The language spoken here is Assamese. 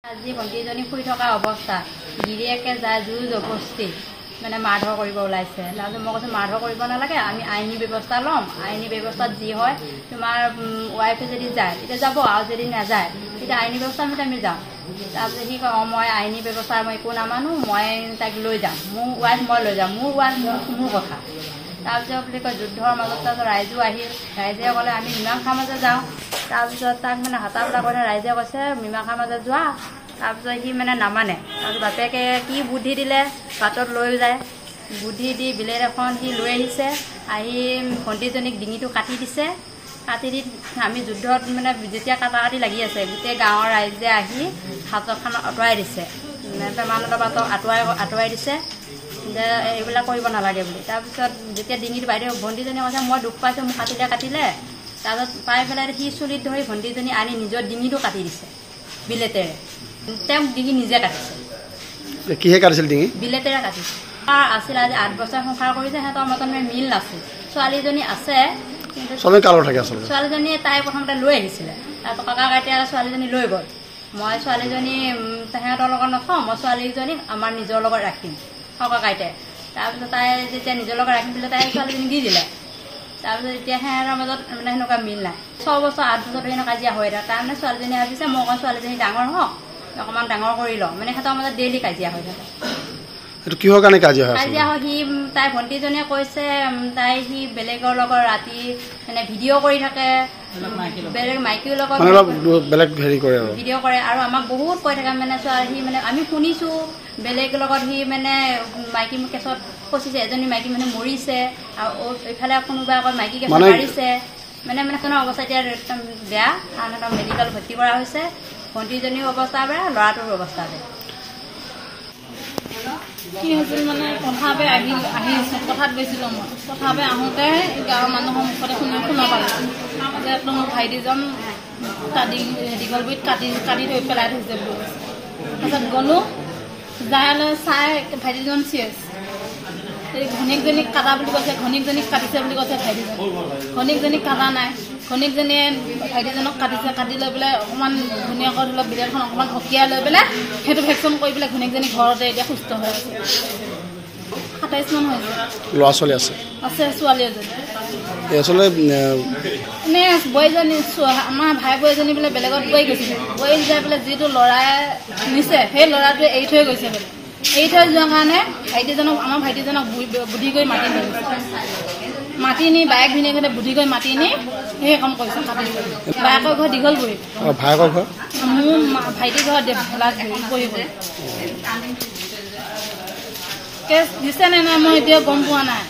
আজি ভণ্টিজনী শুই থকা অৱস্থাত গিৰিয়েকে যায় জোৰ জবস্তি মানে মাৰধৰ কৰিব ওলাইছে। তাৰপিছত মই কৈছোঁ মাৰধৰ কৰিব নালাগে, আমি আইনী ব্যৱস্থা ল'ম। আইনী ব্যৱস্থাত যি হয় তোমাৰ ৱাইফে যদি যায় তেতিয়া যাব, আৰু যদি নাযায় তেতিয়া আইনী ব্যৱস্থা মতে আমি যাম। তাৰপিছত সি কয় মই আইনী ব্যৱস্থা মই একো নামানো, মই তাইক লৈ যাম, মোৰ ৱাইফ মই লৈ যাম, মোৰ ৱাইফ মোৰ কথা। তাৰপিছত বুলি কয় যুদ্ধৰ মাজত তাৰপিছত ৰাইজো আহিল, ৰাইজে ক'লে আমি মীমাংসাৰ মাজে যাওঁ। তাৰপিছত তাক মানে হাতাবলা কৰি ৰাইজে কৈছে মীমাংসাৰ মাজত যোৱা। তাৰপিছত সি মানে নামানে। তাৰপিছত বাপেকে কি বুদ্ধি দিলে, বাটত লৈ যায়, বুদ্ধি দি বিলেট এখন সি লৈ আহিছে, আহি ভণ্টিজনীক ডিঙিটো কাটি দিছে। কাটি দি আমি যুদ্ধত মানে যেতিয়া কাটাকাটি লাগি আছে গোটেই গাঁৱৰ ৰাইজে আহি হাতখন আঁতৰাই দিছে, পেমানন্দৰ বাটক আঁতৰাই দিছে যে এইবিলাক কৰিব নালাগে বুলি। তাৰপিছত যেতিয়া ডিঙিটো বাইদেউ ভণ্টিজনীয়ে কৈছে মই দুখ পাইছোঁ, মোক কাটিলে। তাৰপিছত পাই পেলাই সি চুলিত ধৰি ভণ্টিজনী আনি নিজৰ ডিঙিটো কাটি দিছে বিলেটেৰে। তেওঁ ডিঙি নিজে কাটিছে। কিহে কাটিছিল ডিঙি? বিলেটেৰে কাটিছে। আছিল আজি 8 বছৰ সংসাৰ কৰিছে, সিহঁতৰ মাজত মিল নাছিল। ছোৱালীজনী আছে কিন্তু ছোৱালীজনীয়ে তাই প্ৰথমতে লৈ আহিছিলে, তাৰপিছত ককা কাইটিয়ে ছোৱালীজনী লৈ গ'ল। মই ছোৱালীজনী সিহঁতৰ লগত নথওঁ, মই ছোৱালীজনীক আমাৰ নিজৰ লগত ৰাখিম ককা কাইটিয়ে। তাৰপিছত তাই যেতিয়া নিজৰ লগত ৰাখিম বুলি তাই ছোৱালীজনী দি দিলে। তাৰপিছত এতিয়া সিহঁতৰ মাজত মানে সেনেকুৱা মিল নাই। 6 বছৰ 8 বছৰ ধৰি কাজিয়া হৈ থাকে। তাৰমানে ছোৱালীজনীয়ে ভাবিছে মই অকণ ছোৱালীজনী ডাঙৰ হওক, অকণমান ডাঙৰ কৰি লওঁ, মানে সিহঁতৰ মাজত ডেইলি কাজিয়া হৈ থাকে। কিহৰ কাৰণে কাজিয়া হয়? সি তাই ভণ্টিজনীয়ে কৈছে সি বেলেগৰ লগত ৰাতি মানে ভিডিঅ' কৰি থাকে, বেলেগ মাইকীৰ লগত বেলেগ ভিডিঅ' কৰে, আৰু আমাক বহুত কৈ থাকে মানে সি মানে আমি শুনিছোঁ বেলেগৰ লগত সি মানে মাইকী কেছত ফচিছে, এজনী মাইকী মানে মৰিছে, আৰু এইফালে কোনোবা আকৌ মাইকী কেছত মাৰিছে। মানে কোনো অৱস্থা এতিয়া একদম বেয়া, সিহঁতক মেডিকেল ভৰ্তি কৰা হৈছে। ভণ্টিজনীৰ অৱস্থা বেয়া, ল'ৰাটোৰ অৱস্থা বেয়া। কি হৈছিল মানে পথাৰতে আহিছে, পথাৰত গৈছিলোঁ মই। পথাৰতে আহোঁতে গাঁৱৰ মানুহৰ মুখতে শুনা পালোঁ যে মোৰ ভাইটিজন দীঘলগুৰিত কাটি থৈ পেলাই থৈছে বুলি কৈছে। তাৰপিছত গ'লোঁ, যাই চাই ভাইটিজন চিৰিয়াছ। এই ঘনীয়েকজনীক কাটা বুলি কৈছে, ঘনীয়েকজনীক কাটিছে বুলি কৈছে ভাইটিজন। ঘনীয়েকজনীক কাটা নাই, ঘনীয়েকজনীয়ে ভাইটিজনক কাটিছে। কাটি লৈ পেলাই অকণমান ঘনীয়েকৰ ধৰি লওক বিলেটখন অকণমান হকিয়াই লৈ পেলাই সেইটো ভেকচিন কৰি পেলাই ঘনীয়েকজনী ঘৰতে এতিয়া সুস্থ হৈ আছে। 27 মান হৈছে। ল'ৰা ছোৱালী আছে? ছোৱালী এজনী। এনে বোৱাৰীজনী আমাৰ ভাই বোৱাৰীজনী বোলে বেলেগত গৈ গৈছিলে। গৈ যাই পেলাই যিটো ল'ৰাই নিছে সেই ল'ৰাটোৱে এৰি থৈ গৈছে বোলে। এৰি থৈ যোৱাৰ কাৰণে আমাৰ ভাইটিজনক বুদ্ধি কৰি মাতি নি বায়েক ভিনীয়েকহঁতে বুদ্ধি কৰি মাতি নি সেই কাম কৰিছে, কাটিছে। বায়েকৰ ঘৰ দীঘলগুৰিত, ভায়েকৰ ঘৰ মোৰ ভাইটিৰ ঘৰ পঢ়িব। কেছ দিছে নে নাই মই এতিয়া গম পোৱা নাই।